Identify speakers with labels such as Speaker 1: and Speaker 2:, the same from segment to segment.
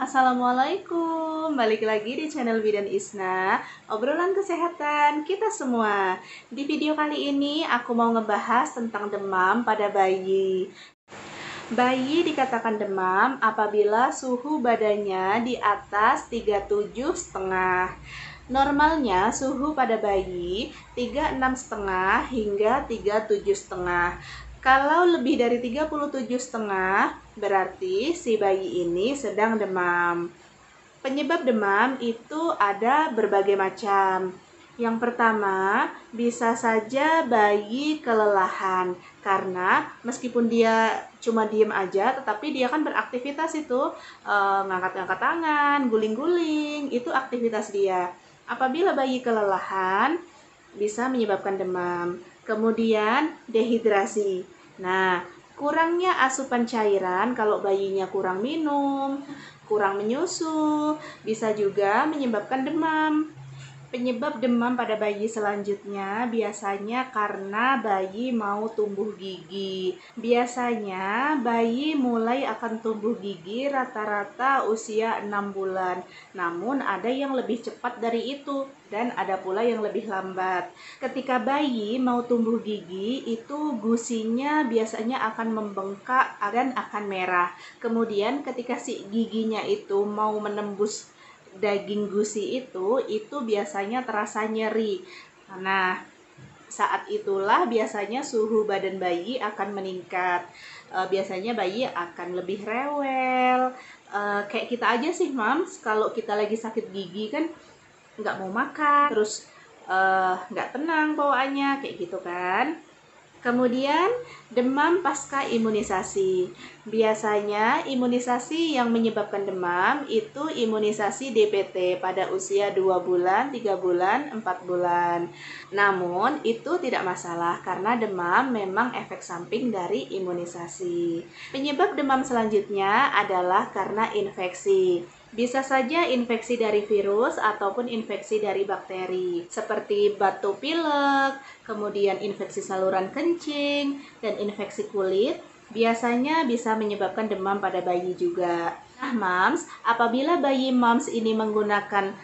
Speaker 1: Assalamualaikum, balik lagi di channel Bidan Isna, obrolan kesehatan kita semua. Di video kali ini aku mau ngebahas tentang demam pada bayi. Bayi dikatakan demam apabila suhu badannya di atas 37,5. Normalnya suhu pada bayi 36,5 hingga 37,5. Kalau lebih dari 37,5, berarti si bayi ini sedang demam. Penyebab demam itu ada berbagai macam. Yang pertama, bisa saja bayi kelelahan karena meskipun dia cuma diem aja, tetapi dia kan beraktivitas itu, ngangkat-ngangkat tangan, guling-guling, itu aktivitas dia. Apabila bayi kelelahan, bisa menyebabkan demam. Kemudian dehidrasi. Nah, kurangnya asupan cairan kalau bayinya kurang minum, kurang menyusu, bisa juga menyebabkan demam. Penyebab demam pada bayi selanjutnya biasanya karena bayi mau tumbuh gigi. Biasanya bayi mulai akan tumbuh gigi rata-rata usia 6 bulan. Namun ada yang lebih cepat dari itu dan ada pula yang lebih lambat. Ketika bayi mau tumbuh gigi, itu gusinya biasanya akan membengkak dan akan merah. Kemudian ketika si giginya itu mau menembus daging gusi itu biasanya terasa nyeri. Nah, saat itulah biasanya suhu badan bayi akan meningkat. Biasanya bayi akan lebih rewel. Kayak kita aja sih, Mams, kalau kita lagi sakit gigi kan nggak mau makan, terus nggak tenang bawaannya, kayak gitu kan. Kemudian demam pasca imunisasi. Biasanya imunisasi yang menyebabkan demam itu imunisasi DPT pada usia 2 bulan, 3 bulan, 4 bulan. Namun itu tidak masalah karena demam memang efek samping dari imunisasi. Penyebab demam selanjutnya adalah karena infeksi. Bisa saja infeksi dari virus ataupun infeksi dari bakteri, seperti batuk pilek, kemudian infeksi saluran kencing, dan infeksi kulit. Biasanya bisa menyebabkan demam pada bayi juga. Nah, Mams, apabila bayi Mams ini menggunakan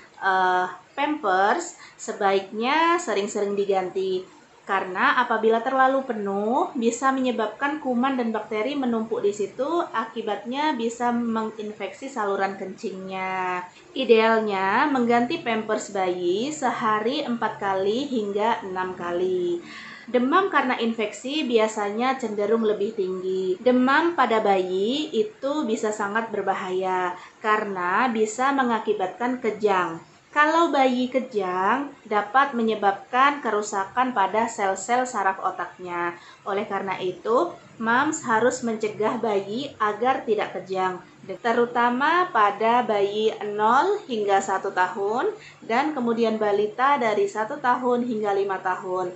Speaker 1: Pampers, sebaiknya sering-sering diganti. Karena apabila terlalu penuh bisa menyebabkan kuman dan bakteri menumpuk di situ, akibatnya bisa menginfeksi saluran kencingnya. Idealnya mengganti Pampers bayi sehari 4 kali hingga 6 kali. Demam karena infeksi biasanya cenderung lebih tinggi. Demam pada bayi itu bisa sangat berbahaya karena bisa mengakibatkan kejang. Kalau bayi kejang, dapat menyebabkan kerusakan pada sel-sel saraf otaknya. Oleh karena itu, Mams harus mencegah bayi agar tidak kejang, terutama pada bayi 0 hingga 1 tahun dan kemudian balita dari 1 tahun hingga 5 tahun.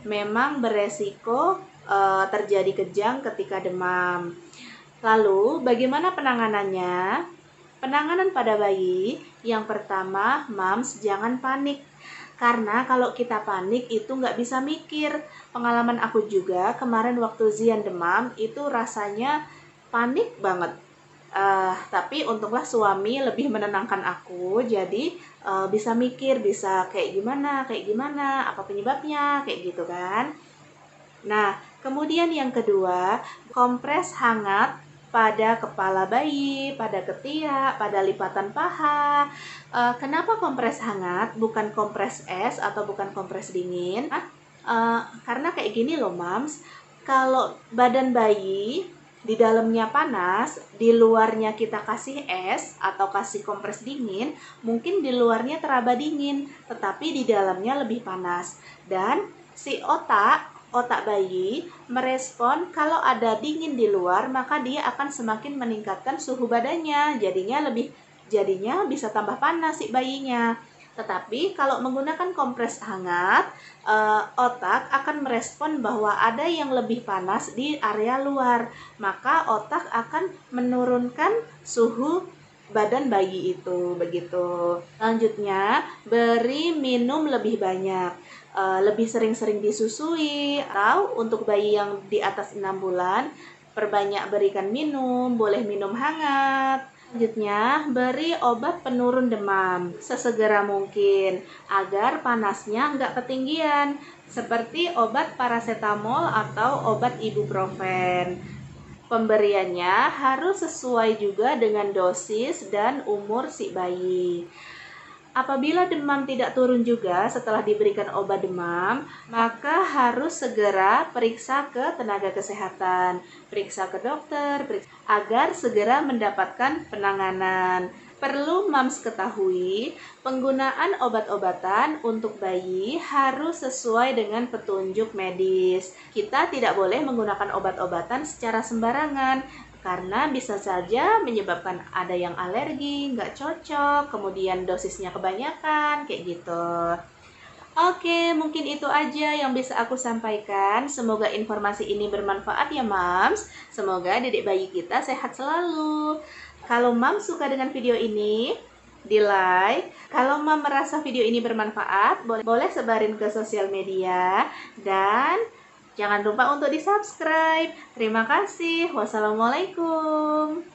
Speaker 1: Memang beresiko terjadi kejang ketika demam. Lalu, bagaimana penanganannya? Penanganan pada bayi, yang pertama, Mams jangan panik. Karena kalau kita panik itu nggak bisa mikir. Pengalaman aku juga kemarin waktu Zian demam itu rasanya panik banget. Tapi untunglah suami lebih menenangkan aku, jadi bisa mikir, bisa kayak gimana, apa penyebabnya, kayak gitu kan. Nah, kemudian yang kedua, kompres hangat pada kepala bayi, pada ketiak, pada lipatan paha. Kenapa kompres hangat, bukan kompres es atau bukan kompres dingin? Karena kayak gini loh, Mams. Kalau badan bayi di dalamnya panas, di luarnya kita kasih es atau kasih kompres dingin, mungkin di luarnya teraba dingin, tetapi di dalamnya lebih panas. Dan si otak bayi merespon kalau ada dingin di luar, maka dia akan semakin meningkatkan suhu badannya, jadinya bisa tambah panas si bayinya. Tetapi kalau menggunakan kompres hangat, otak akan merespon bahwa ada yang lebih panas di area luar, maka otak akan menurunkan suhu badan bayi itu, begitu. Selanjutnya, beri minum lebih banyak. Lebih sering-sering disusui, atau untuk bayi yang di atas 6 bulan, perbanyak berikan minum, boleh minum hangat. Selanjutnya, beri obat penurun demam sesegera mungkin agar panasnya nggak ketinggian, seperti obat paracetamol atau obat ibuprofen. Pemberiannya harus sesuai juga dengan dosis dan umur si bayi. Apabila demam tidak turun juga setelah diberikan obat demam, maka harus segera periksa ke tenaga kesehatan, periksa ke dokter, agar segera mendapatkan penanganan. Perlu mams ketahui, penggunaan obat-obatan untuk bayi harus sesuai dengan petunjuk medis. Kita tidak boleh menggunakan obat-obatan secara sembarangan, karena bisa saja menyebabkan ada yang alergi, nggak cocok, kemudian dosisnya kebanyakan, kayak gitu. Oke, mungkin itu aja yang bisa aku sampaikan. Semoga informasi ini bermanfaat ya, Mams. Semoga dedek bayi kita sehat selalu. Kalau Mams suka dengan video ini, di like. Kalau Mam merasa video ini bermanfaat, boleh sebarin ke sosial media. Dan jangan lupa untuk di subscribe. Terima kasih. Wassalamualaikum.